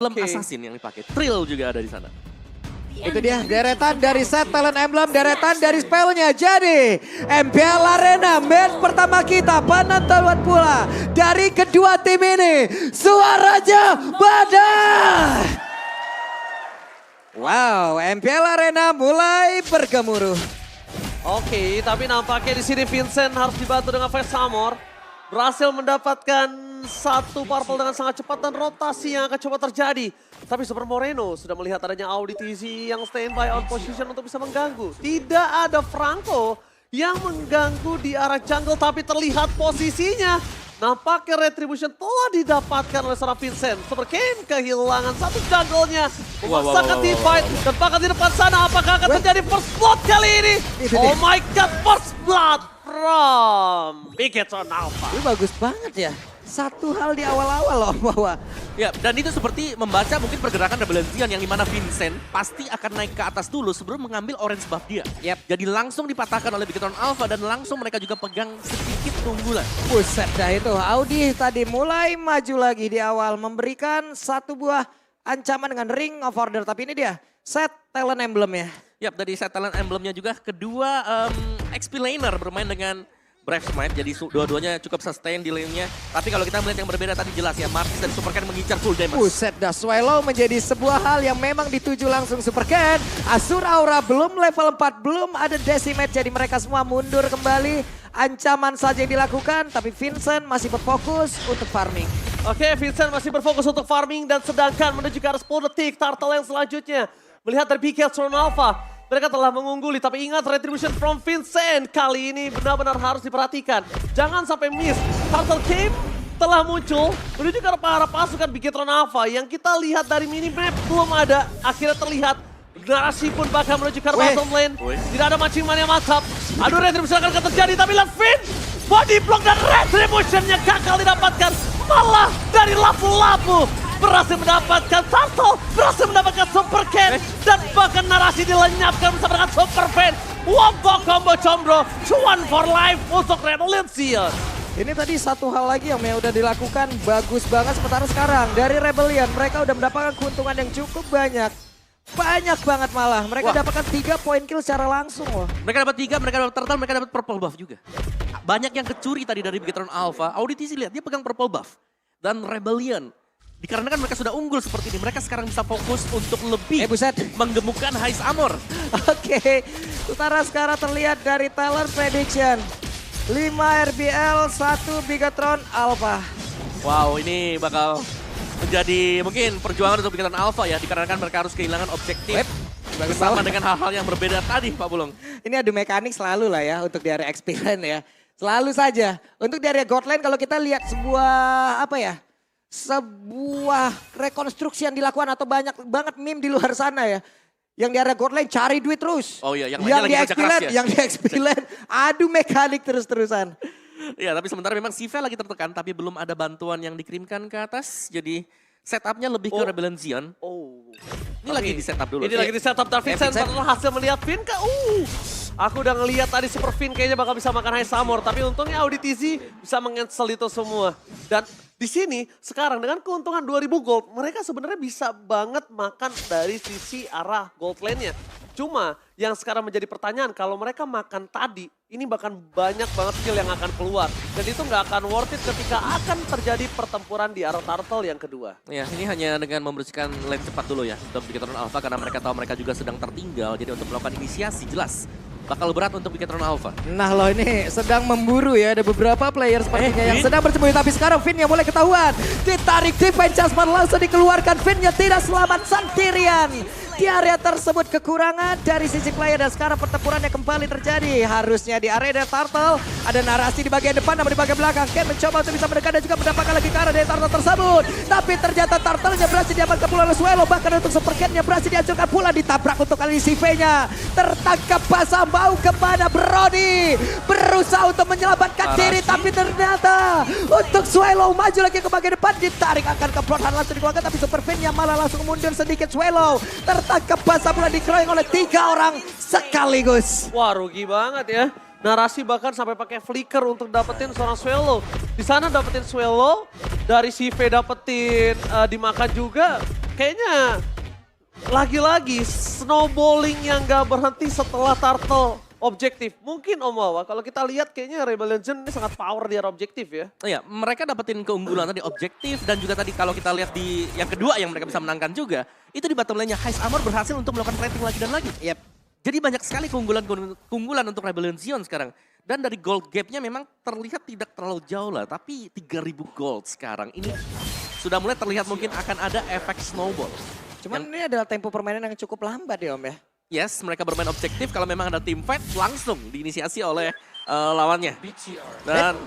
Emblem Assassin yang dipakai. Trill juga ada di sana. Itu dia deretan dari set talent emblem, deretan dari spellnya. Jadi MPL Arena match pertama kita penentuan pula dari kedua tim ini. Suaranya badai. Wow, MPL Arena mulai bergemuruh. Oke, tapi nampaknya di sini Vincent harus dibantu dengan Face Armor. Berhasil mendapatkan satu purple dengan sangat cepat dan rotasi yang akan coba terjadi. Tapi Super Moreno sudah melihat adanya Auditz yang standby on position untuk bisa mengganggu. Tidak ada Franco yang mengganggu di arah jungle tapi terlihat posisinya. Nampaknya Retribution telah didapatkan oleh seorang Vincent. Super Kane kehilangan satu jungle-nya. Memaksakan teamfight dan bahkan di depan sana apakah akan terjadi first blood kali ini? Oh my god, first blood from Bigetron Alpha. Ini bagus banget ya. Satu hal di awal-awal loh bahwa Ya, dan itu seperti membaca mungkin pergerakan Rebellion yang dimana Vincent pasti akan naik ke atas dulu sebelum mengambil orange buff dia. Jadi langsung dipatahkan oleh Bigetron Alpha dan langsung mereka juga pegang sedikit keunggulan. buset dah itu. Audi tadi mulai maju lagi di awal memberikan satu buah ancaman dengan Ring of Order. Tapi ini dia set talent emblem ya. Yap, dari set talent emblemnya juga kedua XP laner bermain dengan Brave Smite, jadi dua-duanya cukup sustain di lane-nya. Tapi kalau kita melihat yang berbeda tadi jelas ya, Martis dan Super Ken mengincar full damage. Buset dah, Swallow menjadi sebuah hal yang memang dituju langsung Super Ken. Asur Aura belum level 4, belum ada decimate, jadi mereka semua mundur kembali. Ancaman saja yang dilakukan, tapi Vincent masih berfokus untuk farming. Oke, Vincent masih berfokus untuk farming dan sedangkan menuju ke arah 10 detik Turtle yang selanjutnya. Melihat dari Bigetron Alpha. Mereka telah mengungguli, tapi ingat Retribution from Vincent kali ini benar-benar harus diperhatikan. Jangan sampai miss. Turtle Cave telah muncul menuju ke arah pasukan Bigetron Alpha. Yang kita lihat dari minimap belum ada. Akhirnya terlihat narasi pun bakal menuju ke arah bottom lane. Tidak ada mancing yang mantap. Aduh, Retribution akan terjadi, tapi lihat Vin. Body block dan Retribution-nya gagal didapatkan. Malah dari lapu-lapu. Berhasil mendapatkan Turtle, berhasil mendapatkan Super Ken, dan bahkan narasi dilenyapkan bersama dengan Super Fan. Wombo combo combro, cuan for life untuk Rebellion. Ini tadi satu hal lagi yang udah dilakukan bagus banget sementara sekarang. Dari Rebellion mereka udah mendapatkan keuntungan yang cukup banyak. Banyak banget malah, mereka dapatkan 3 point kill secara langsung loh. Mereka dapat 3, mereka dapat turtle, mereka dapat purple buff juga. Banyak yang kecuri tadi dari Bigetron Alpha. Auditz lihat dia pegang purple buff. Dan Rebellion. Dikarenakan mereka sudah unggul seperti ini, mereka sekarang bisa fokus untuk lebih menggemukkan High Armor. Oke, utara sekarang terlihat dari talent prediction. 5 RBL, 1 Bigetron Alpha. Wow, ini bakal menjadi mungkin perjuangan untuk Bigetron Alpha ya, dikarenakan mereka harus kehilangan objektif. Bersama dengan hal-hal yang berbeda tadi, Pak Bulong. Ini adu mekanik selalu lah ya untuk di area experience ya. Selalu saja. Untuk di area Godland kalau kita lihat sebuah sebuah rekonstruksi yang dilakukan atau banyak banget meme di luar sana ya. Yang di area Godland cari duit terus. Oh iya, yang di lagi keras ya. Yang di experience adu mekanik terus-terusan. Ya, tapi sementara memang Siva lagi tertekan, tapi belum ada bantuan yang dikirimkan ke atas. Jadi setupnya lebih ke Rebellion Zion. Ini lagi di setup dulu. Ini lagi di setup dan Vincent berhasil melihat Vin ke. Aku udah ngelihat tadi Super Vin kayaknya bakal bisa makan High Armor. Tapi untungnya Auditz bisa meng-cancel itu semua. Dan di sini sekarang dengan keuntungan 2000 gold, mereka sebenarnya bisa banget makan dari sisi arah gold lane-nya. Cuma yang sekarang menjadi pertanyaan, kalau mereka makan tadi, ini bahkan banyak banget skill yang akan keluar. Dan itu nggak akan worth it ketika akan terjadi pertempuran di arah Turtle yang kedua. Ya, ini hanya dengan membersihkan lane cepat dulu ya untuk Bigetron Alpha karena mereka tahu mereka juga sedang tertinggal. Jadi untuk melakukan inisiasi jelas bakal berat untuk Bigetron Alpha. Nah loh ini sedang memburu ya, ada beberapa player sepertinya yang sedang bersembunyi. Tapi sekarang Vin yang mulai ketahuan. Ditarik defense Jasper langsung dikeluarkan. Vin-nya tidak selamat sendirian. Di area tersebut kekurangan dari sisi player dan sekarang pertempurannya kembali terjadi. Harusnya di area Turtle ada narasi di bagian depan namun di bagian belakang. Ken mencoba untuk bisa mendekat dan juga mendapatkan lagi ke arah dari Turtle tersebut. Tapi ternyata Turtle-nya berhasil diamankan pula oleh Swallow. Bahkan untuk Super Ken-nya berhasil dihancurkan pula, ditabrak untuk kali ini CV-nya. Tertangkap basah mau kepada Brody. Berusaha untuk menyelamatkan diri tapi ternyata untuk Swallow maju lagi ke bagian depan. Ditarik akan ke Bloodhound langsung dikeluarkan tapi Super Vin-nya malah langsung mundur sedikit. Swallow tertangkap basah pula dikeroyok oleh 3 orang sekaligus. Wah, rugi banget ya. Narasi bahkan sampai pakai flicker untuk dapetin seorang Swallow. Di sana dapetin Swallow, dari CV dapetin dimakan juga. kayaknya lagi-lagi snowballing yang gak berhenti setelah Turtle objektif. Mungkin Om Wawa, kalau kita lihat kayaknya Rebel Legend ini sangat power di area objektif ya. Iya, mereka dapetin keunggulan tadi objektif dan juga tadi kalau kita lihat di yang kedua yang mereka bisa menangkan juga, itu di bottom lane-nya Heist Armor berhasil untuk melakukan rating lagi dan lagi. Yep. Jadi banyak sekali keunggulan untuk Rebellion Zion sekarang. Dan dari gold gap-nya memang terlihat tidak terlalu jauh lah, tapi 3.000 gold sekarang. Ini sudah mulai terlihat mungkin akan ada efek snowball. Cuman ini adalah tempo permainan yang cukup lambat ya Om ya. Yes, mereka bermain objektif. Kalau memang ada team fight, langsung diinisiasi oleh lawannya. Dan,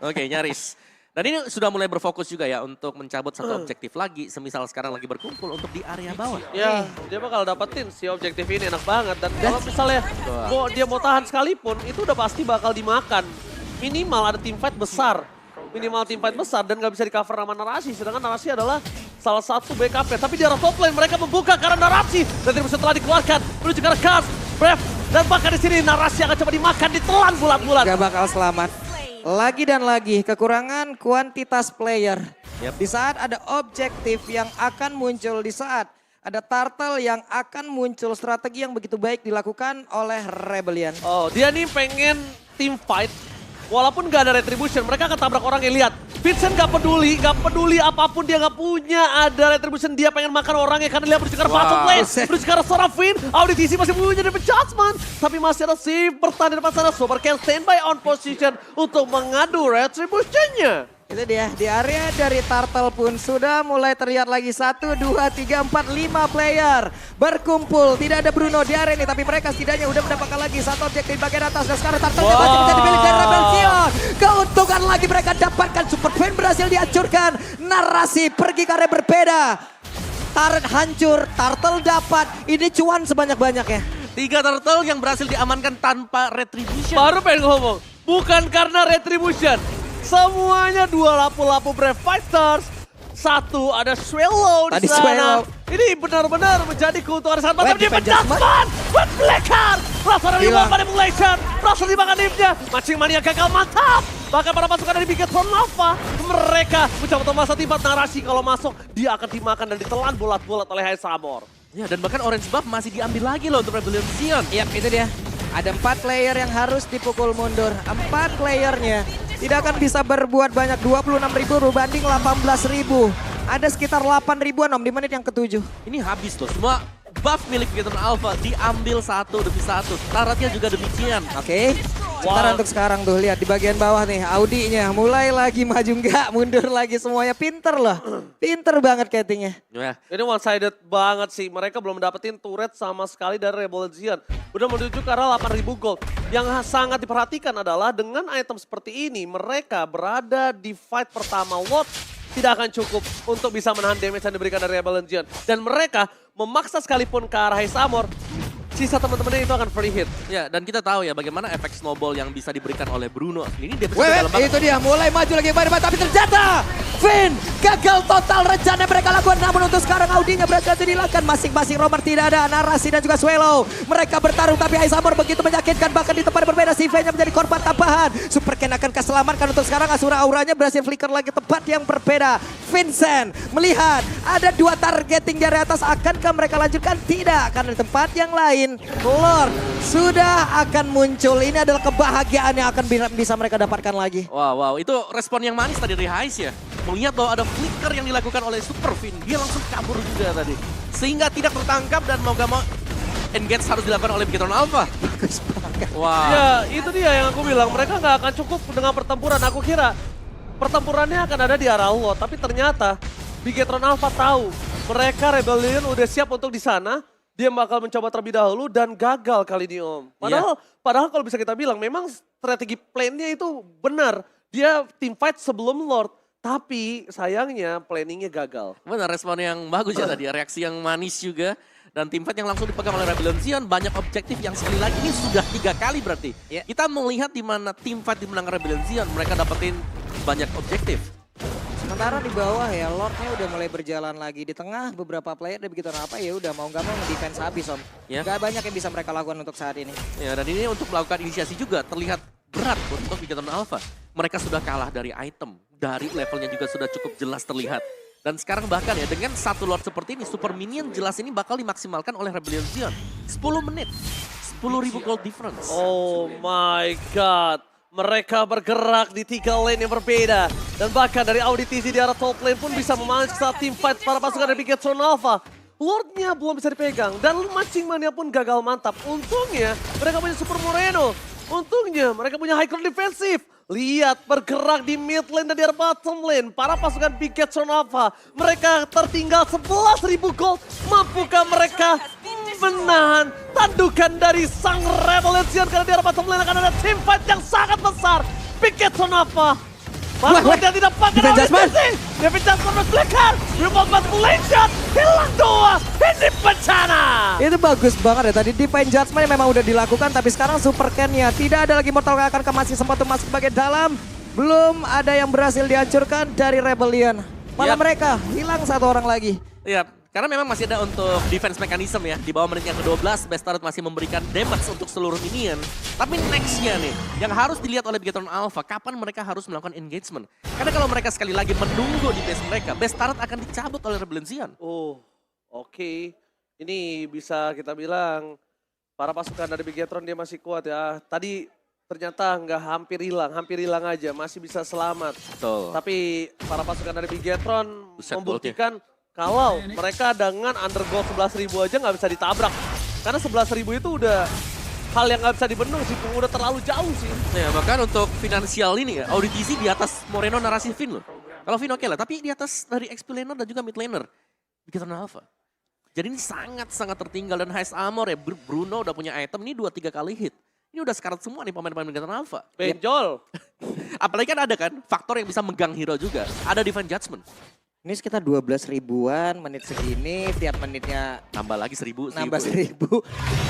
oke, nyaris. Dan ini sudah mulai berfokus juga ya untuk mencabut satu objektif lagi. Semisal sekarang lagi berkumpul untuk di area bawah. Ya, dia bakal dapetin si objektif ini enak banget. Dan kalau misalnya dia mau tahan sekalipun, itu udah pasti bakal dimakan. Minimal ada team fight besar. Minimal team fight besar dan gak bisa di cover nama Narasi. Sedangkan Narasi adalah salah satu backupnya. Tapi di arah top lane mereka membuka karena Narasi. Dan tidak bisa telah dikeluarkan menuju ke arah Kars, Brave. Dan bahkan di sini Narasi akan coba dimakan, ditelan bulat-bulat. Gak bakal selamat. Lagi dan lagi kekurangan kuantitas player. Di saat ada objektif yang akan muncul, di saat ada Turtle yang akan muncul, strategi yang begitu baik dilakukan oleh Rebellion. Oh, dia nih pengen team fight. Walaupun gak ada retribution, mereka akan tabrak orang yang lihat. Vincent gak peduli apapun dia gak punya. Ada retribution, dia pengen makan orangnya karena dia menuju ke arah bottom lane. Menuju ke arah seorang Finn, Auditisi masih punya Damage Judgment. Tapi masih ada si bertahan di depan sana, Super Ken standby on position untuk mengadu retributionnya. Itu dia, di area dari Turtle pun sudah mulai terlihat lagi 1, 2, 3, 4, 5 player berkumpul. Tidak ada Bruno di area ini, tapi mereka setidaknya udah mendapatkan lagi satu objektif di bagian atas. Dan sekarang Turtle masih bisa dipilih dari Rebel Zion. Keuntungan lagi mereka dapatkan, Super Fan berhasil dihancurkan. Narasi pergi ke area berbeda. Turret hancur, Turtle dapat. Ini cuan sebanyak-banyaknya. 3 turtle yang berhasil diamankan tanpa retribution. Baru pengen ngomong, bukan karena retribution. Semuanya 2 lapu-lapu Brave Fighters. 1 ada Swallow di sana. Ini benar-benar menjadi keuntungan sangat mantap. Dia penjasman. Buat Blackheart. Langsung dari bawah manipulation. Langsung dimakan hipnya. Mancing mania gagal mantap. Bahkan para pasukan dari Bigetron Alpha. Mereka mencoba masa tiba Narasi. Kalau masuk dia akan dimakan dan ditelan bulat-bulat oleh Heist Armor. Ya, dan bahkan Orange Buff masih diambil lagi loh untuk Rebellion Zion. Yap, itu dia. Ada 4 player yang harus dipukul mundur. 4 playernya tidak akan bisa berbuat banyak. 26.000 berbanding 18.000. Ada sekitar 8.000-an Om di menit yang ke-7. Ini habis loh, semua buff milik Bigetron Alpha diambil satu demi satu. Taratnya juga demikian. Oke. Sementara untuk sekarang tuh lihat di bagian bawah nih Audinya mulai lagi maju enggak mundur lagi semuanya, pinter loh. Pinter banget castingnya. Ya. Ini one sided banget sih. Mereka belum dapetin turret sama sekali dari Rebel Zion. Udah menuju ke arah 8.000 gold. Yang sangat diperhatikan adalah dengan item seperti ini mereka berada di fight pertama Lot tidak akan cukup untuk bisa menahan damage yang diberikan dari Rebel Zion. Dan mereka memaksa sekalipun ke arah Heist Armor. Sisa teman-temannya itu akan free hit. Ya, dan kita tahu ya bagaimana efek snowball yang bisa diberikan oleh Bruno. Ini dia dalam itu dia mulai maju lagi bareng, tapi ternyata Finn gagal total rencana mereka lakukan. Namun untuk sekarang Audinya berhasil dilakukan. Masing-masing romer tidak ada, Narasi dan juga Swallow. Mereka bertarung tapi Heist Armor begitu menyakitkan. Bahkan di tempat berbeda si Finn menjadi korban tambahan. Super Ken akan keselamatkan untuk sekarang. Asura auranya berhasil flicker lagi tempat yang berbeda. Vincent melihat ada 2 targeting dari atas. Akankah mereka lanjutkan? Tidak, karena di tempat yang lain Lord sudah akan muncul. Ini adalah kebahagiaan yang akan bisa mereka dapatkan lagi. Wow, itu respon yang manis tadi dari Heist ya. Melihat bahwa ada flicker yang dilakukan oleh Super Finn. Dia langsung kabur juga tadi. Sehingga tidak tertangkap dan mau gak mau engage harus dilakukan oleh Bigetron Alpha. Wow. Ya itu dia yang aku bilang. Mereka gak akan cukup dengan pertempuran. Aku kira pertempurannya akan ada di arah Lot. Tapi ternyata Bigetron Alpha tahu. Mereka Rebellion udah siap untuk di sana. Dia bakal mencoba terlebih dahulu dan gagal kali ini Om. Padahal kalau bisa kita bilang memang strategi plan-nya itu benar. Dia team fight sebelum Lord. Tapi sayangnya planningnya gagal. Benar, respon yang bagus ya tadi. Reaksi yang manis juga. Dan tim fight yang langsung dipegang oleh Rebellion Zion. Banyak objektif yang sekali lagi ini sudah 3 kali berarti. Kita melihat di mana tim fight dimenang Rebellion Zion. Mereka dapetin banyak objektif. Sementara di bawah ya Lordnya udah mulai berjalan lagi. Di tengah beberapa player udah begitu apa ya udah mau gak mau defense habis Om. Ya. Gak banyak yang bisa mereka lakukan untuk saat ini. Ya, dan ini untuk melakukan inisiasi juga terlihat berat untuk Bigetron Alpha. Mereka sudah kalah dari item. Dari levelnya juga sudah cukup jelas terlihat. Dan sekarang bahkan ya dengan satu Lord seperti ini, Super Minion jelas ini bakal dimaksimalkan oleh Rebellion Zion. 10 menit, 10.000 gold difference. Oh my god. Mereka bergerak di 3 lane yang berbeda. Dan bahkan dari Auditz di arah top lane pun bisa memanage saat team fight para pasukan dari Bigetron Alpha. Lordnya belum bisa dipegang dan Matching Mania pun gagal mantap. Untungnya mereka punya Super Moreno. Untungnya mereka punya high ground defensif. Lihat bergerak di mid lane dan di arah bottom lane. Para pasukan Bigetron Alpha. Mereka tertinggal 11.000 gold. Mampukah mereka menahan tandukan dari sang Rebellion Zion? Karena di arah bottom lane akan ada team fight yang sangat besar. Bigetron Alpha. Malah dia tidak pakai Auditz. David Jasmine berflicker. Remote manipulation. Hilang 2. Ini bencana. Itu bagus banget ya tadi Divine Judgment memang udah dilakukan tapi sekarang Super Ken-nya tidak ada lagi Mortal akan masih sempat masuk bagian dalam. Belum ada yang berhasil dihancurkan dari Rebellion. Malah mereka hilang satu orang lagi. Iya, karena memang masih ada untuk defense mechanism ya. Di bawah menit yang ke-12, Bastard masih memberikan damage untuk seluruh minion. Tapi nextnya nih, yang harus dilihat oleh Bigetron Alpha, kapan mereka harus melakukan engagement. Karena kalau mereka sekali lagi menunggu di base mereka, Bastard akan dicabut oleh Rebellion Zion. Oh, oke. Ini bisa kita bilang para pasukan dari Bigetron dia masih kuat ya. Tadi ternyata nggak hampir hilang aja, masih bisa selamat. Betul. Tapi para pasukan dari Bigetron Buset, membuktikan kalau mereka dengan undergold 11.000 aja nggak bisa ditabrak. Karena 11.000 itu udah hal yang nggak bisa dibendung sih, udah terlalu jauh sih. Ya, bahkan untuk finansial ini ya, Auditz di atas Moreno narasi Finn loh. Kalau Finn oke lah, tapi di atas dari XP laner dan juga mid laner, Bigetron Alpha. Jadi ini sangat-sangat tertinggal dan Heist Armor ya, Bruno udah punya item nih 2-3 kali hit. Ini udah sekarat semua nih pemain-pemain Bigetron Alpha. Benjol. Apalagi kan ada kan faktor yang bisa megang hero juga. Ada Divine Judgment. Ini sekitar 12 ribuan menit segini, tiap menitnya Nambah lagi 1.000. nambah 1000.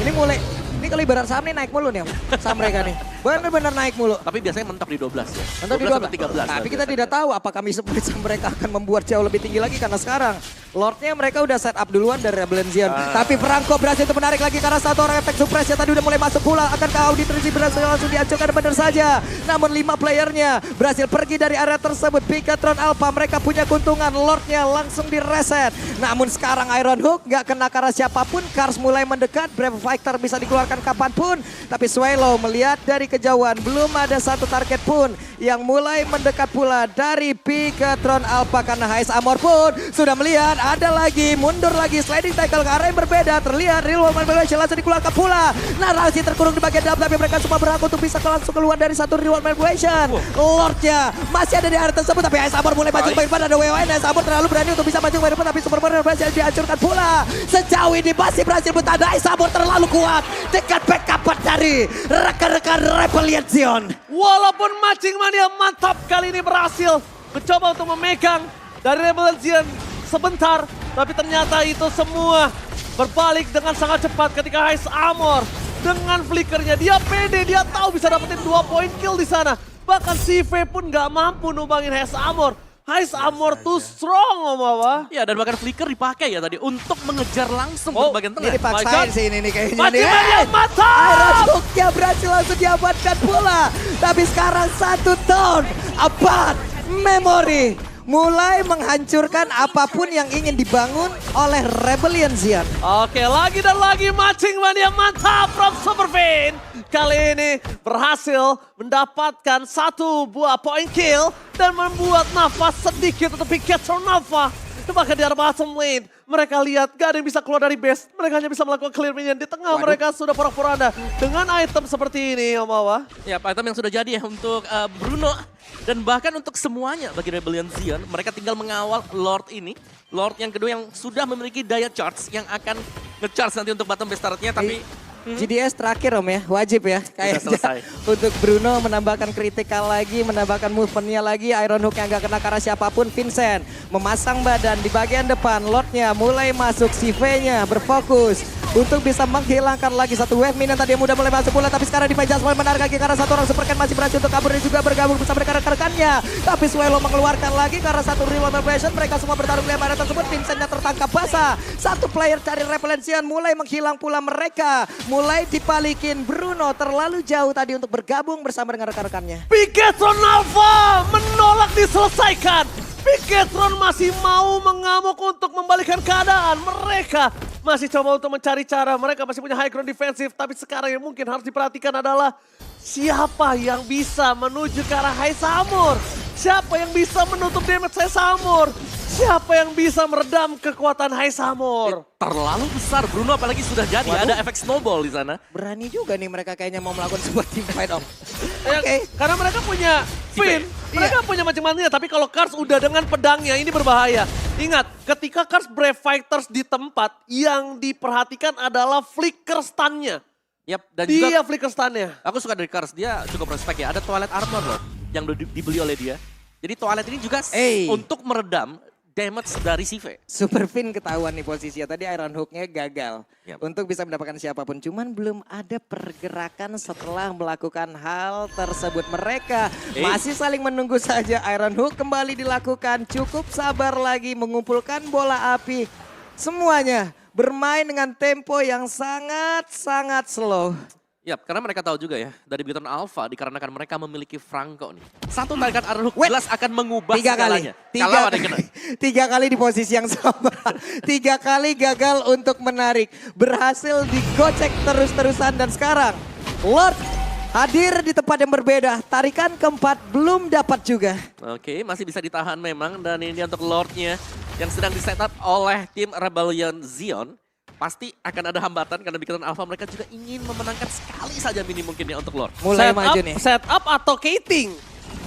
Ini mulai, ini kalau ibarat saham nih naik mulu nih saham mereka nih. Bener-bener naik mulu. Tapi biasanya mentok di 12 ya. Mentok di 12 sampai 13. Tapi kita tidak tahu apakah misi mereka akan membuat jauh lebih tinggi lagi karena sekarang Lordnya mereka udah set up duluan dari Rebellion Zion. Tapi Franco berhasil untuk menarik lagi karena satu orang efek suppress yang tadi udah mulai masuk pula. Akankah Auditz berhasil langsung dihancurkan benar saja. Namun 5 playernya berhasil pergi dari area tersebut. Bigetron Alpha mereka punya keuntungan. Lordnya langsung direset. Namun sekarang Iron Hook gak kena karena siapapun. Kars mulai mendekat. Brave Fighter bisa dikeluarkan kapanpun. Tapi Swallow melihat dari kejauhan. Belum ada satu target pun yang mulai mendekat pula dari Bigetron Alpha. Karena Heist Armor pun sudah melihat ada lagi. Mundur lagi. Sliding tackle ke arah yang berbeda. Terlihat Real World Manipulation langsung dikeluarkan pula. Narasi terkurung di bagian dalam. Tapi mereka semua berhak untuk bisa langsung keluar dari satu Real World Manipulation. Lordnya masih ada di area tersebut. Tapi Heist Armor mulai maju ke bagian depan. Ada WWN. Heist Armor terlalu berani untuk bisa maju ke depan, tapi Super Mario berhasil dihancurkan pula. Sejauh ini masih berhasil bertanda. Heist Armor terlalu kuat dekat backup dari rekan-rekan Rebellion Zion. Walaupun Matching Mania mantap kali ini berhasil mencoba untuk memegang dari Rebellion Zion sebentar, tapi ternyata itu semua berbalik dengan sangat cepat ketika Heist Armor dengan flickernya dia pede, dia tahu bisa dapetin 2 point kill di sana. Bahkan CV pun nggak mampu numbangin Heist Armor. Heist Armor too strong, Om Awa. Ya, dan bahkan flicker dipakai ya tadi untuk mengejar langsung ke bagian tengah. Ini dipaksain sih ini kayaknya. Matching Mania Iron mantap! Hook-nya berhasil langsung diamankan pula. Tapi sekarang satu tahun abad memory mulai menghancurkan apapun yang ingin dibangun oleh Rebellion Zion. Oke, lagi dan lagi Matching Mania mantap from Superfin. Kali ini berhasil mendapatkan 1 buah point kill dan membuat nafas sedikit untuk Bigetron Alpha. Bahkan di arah bottom lane, mereka lihat gak ada yang bisa keluar dari base. Mereka hanya bisa melakukan clear minion. Di tengah mereka sudah porak-poranda dengan item seperti ini, Om Awa. Ya, item yang sudah jadi ya untuk Bruno. Dan bahkan untuk semuanya bagi Rebellion Zion, mereka tinggal mengawal Lord ini. Lord yang kedua yang sudah memiliki daya charge yang akan nge-charge nanti untuk bottom base turret-nya. Tapi GDS terakhir Om ya, wajib ya. selesai. Untuk Bruno menambahkan critical lagi, menambahkan movementnya lagi. Iron Hook yang gak kena karena siapapun. Vincent memasang badan di bagian depan. Lordnya mulai masuk, CV-nya berfokus untuk bisa menghilangkan lagi satu wave minion tadi yang udah mulai masuk pula. Tapi sekarang Divine Judgment menarik lagi karena satu orang Super Ken masih berhasil untuk kabur dan juga bergabung bersama rekan-rekannya. Tapi Swallow mengeluarkan lagi karena satu Real World Manipulation. Mereka semua bertarung di area tersebut. Vincentnya tertangkap basah. Satu player dari Rebellion Zion mulai menghilang pula mereka. Mulai dibalikin. Bruno terlalu jauh tadi untuk bergabung bersama dengan rekan-rekannya. Bigetron Alpha menolak diselesaikan. Bigetron masih mau mengamuk untuk membalikan keadaan. Mereka masih coba untuk mencari cara. Mereka masih punya high ground defensif. Tapi sekarang yang mungkin harus diperhatikan adalah siapa yang bisa menuju ke arah High Samur. Siapa yang bisa menutup damage High Samur. Siapa yang bisa meredam kekuatan High Samur. Terlalu besar Bruno, apalagi sudah jadi. Ada efek snowball di sana. Berani juga nih mereka kayaknya mau melakukan sebuah team fight, Om. Oke. Karena mereka punya Finn, mereka punya macam-macamnya. Tapi kalau Cars udah dengan pedangnya ini berbahaya. Ingat, ketika Cars Brave Fighters di tempat, yang diperhatikan adalah flicker stun-nya. Yap, dan Dia juga flicker stun-nya. aku suka dari Cars, dia cukup respect ya. Ada Twilight Armor loh yang dibeli oleh dia. Jadi Twilight ini juga untuk meredam damage dari Sive. Super Finn ketahuan nih posisinya. Tadi Iron Hook-nya gagal Yap. untuk bisa mendapatkan siapapun. Cuman belum ada pergerakan setelah melakukan hal tersebut. Mereka masih saling menunggu saja. Iron Hook kembali dilakukan. Cukup sabar lagi mengumpulkan bola api. Semuanya bermain dengan tempo yang sangat-sangat slow. Yap, karena mereka tahu juga ya, dari Bigetron Alpha dikarenakan mereka memiliki Franco nih. Satu tarikan Iron Hook jelas akan mengubah segalanya. Kalau ada yang kena. 3 kali di posisi yang sama. 3 kali gagal untuk menarik. Berhasil digocek terus-terusan dan sekarang Lord hadir di tempat yang berbeda. Tarikan keempat belum dapat juga. Oke, masih bisa ditahan memang. Dan ini dia untuk Lordnya yang sedang di-setup oleh tim Rebellion Zion. Pasti akan ada hambatan karena Bigetron Alpha mereka juga ingin memenangkan sekali saja mini mungkin ya untuk Lord. Mulai maju nih. Setup atau Kating?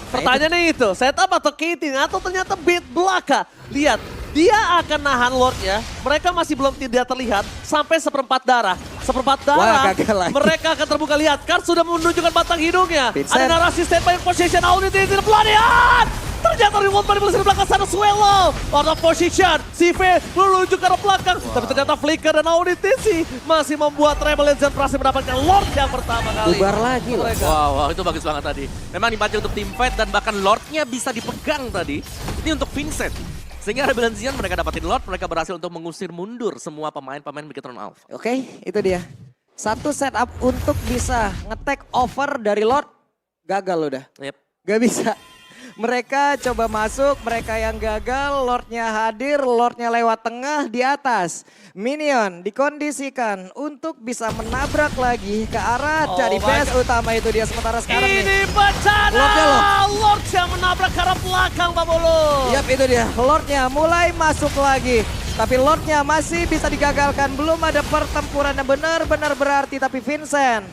Pertanyaannya itu, setup atau Kating? Atau ternyata beat belaka? Lihat, dia akan nahan Lord ya. Mereka masih belum tidak terlihat sampai seperempat darah. Seperempat darah, gagal lagi. mereka akan terbuka. Lihat, Cars sudah menunjukkan batang hidungnya. Vincent. Ada narasi standby position, Audit in the pelarian. Ternyata reward manipulasi di belakang sana Swallow. Out of position, Sive menuju ke arah belakang. Tapi ternyata Flicker dan Auditisi masih membuat Rebel Legend berhasil mendapatkan Lord yang pertama kali. Bubar lagi loh. Wow, itu bagus banget tadi. Memang dipancing untuk team fight dan bahkan Lordnya bisa dipegang tadi. Ini untuk Vincent. Sehingga Rebellion Zion mereka dapatin Lord, mereka berhasil untuk mengusir mundur semua pemain-pemain Bigetron Alpha. Oke, itu dia. Satu setup untuk bisa nge-take over dari Lord. Gagal udah. Yep. Gak bisa. Mereka coba masuk, mereka yang gagal, Lordnya hadir, Lordnya lewat tengah di atas. Minion dikondisikan untuk bisa menabrak lagi ke arah dari base utama itu dia. Sementara sekarang ini bencana, Lord yang menabrak ke arah belakang Pak Bolo. Yap, itu dia, Lordnya mulai masuk lagi. Tapi Lordnya masih bisa digagalkan, belum ada pertempuran yang benar-benar berarti. Tapi Vincent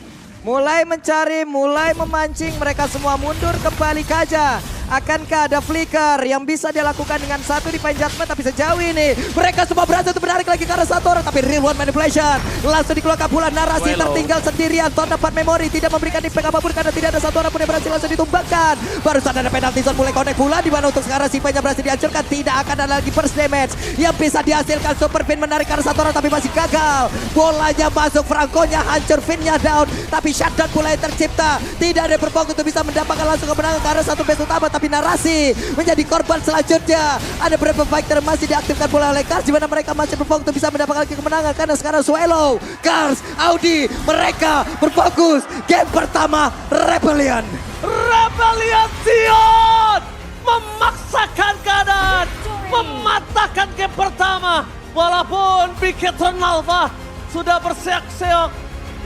mulai mencari, mulai memancing, mereka semua mundur kembali kaja. Akankah ada flicker yang bisa dia lakukan dengan satu defense judgment, tapi sejauh ini mereka semua berhasil untuk menarik lagi karena satu orang, tapi real one manipulation langsung dikeluarkan pula. Narasi tertinggal sendirian, Ton dapat memori, tidak memberikan impact apapun karena tidak ada satu orang pun yang berhasil langsung ditumbangkan. Barusan ada penalty zone mulai connect pula, di mana untuk sekarang Sivanya berhasil dihancurkan, tidak akan ada lagi first damage yang bisa dihasilkan. Super Finn menarik karena satu orang tapi masih gagal. Bolanya masuk, Franco-nya hancur, Finn-nya down, tapi shutdown pula yang tercipta. Tidak ada berpok untuk bisa mendapatkan langsung kemenangan karena satu base utama, tapi narasi menjadi korban selanjutnya. Ada beberapa fighter masih diaktifkan pula oleh Cars, di mana mereka masih berfokus untuk bisa mendapatkan kemenangan karena sekarang Swallow, Cars, Audi, mereka berfokus. Game pertama Rebellion. Rebellion Zion memaksakan keadaan, mematahkan game pertama. Walaupun Bigetron Alpha sudah berseok-seok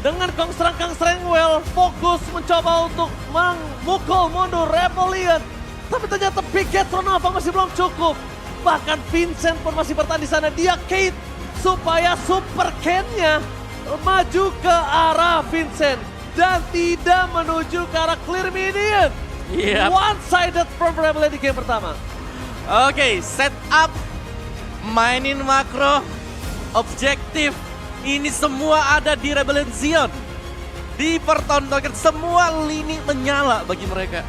dengan kongstrang-kongstrang well, fokus mencoba untuk memukul mundur Rebellion. Tapi ternyata Bigetron Alpha masih belum cukup. Bahkan Vincent pun masih bertahan di sana. Dia Kate supaya Super Ken-nya maju ke arah Vincent dan tidak menuju ke arah clear minion. Yep. One-sided from Rebellion di game pertama. Oke, set up, mainin makro, objektif. Ini semua ada di Rebellion Zion. Dipertontonkan, semua lini menyala bagi mereka.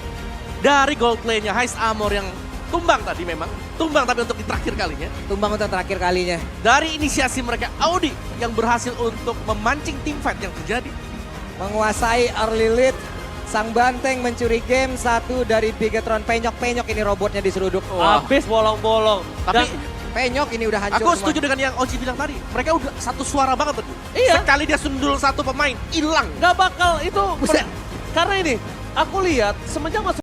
Dari gold play-nya, Heist Armor yang tumbang tadi memang. Tumbang tapi untuk di terakhir kalinya. Tumbang untuk terakhir kalinya. Dari inisiasi mereka, Audi yang berhasil untuk memancing team fight yang terjadi. Menguasai early lead. Sang banteng mencuri game satu dari Bigetron. Penyok-penyok ini robotnya diseruduk. Habis bolong-bolong. Tapi penyok ini udah hancur aku semua. setuju dengan yang Oji bilang tadi. Mereka udah satu suara banget tadi. Iya. Sekali dia sundul satu pemain, hilang. Gak bakal itu. Buset. Karena ini, aku lihat semenjak masuk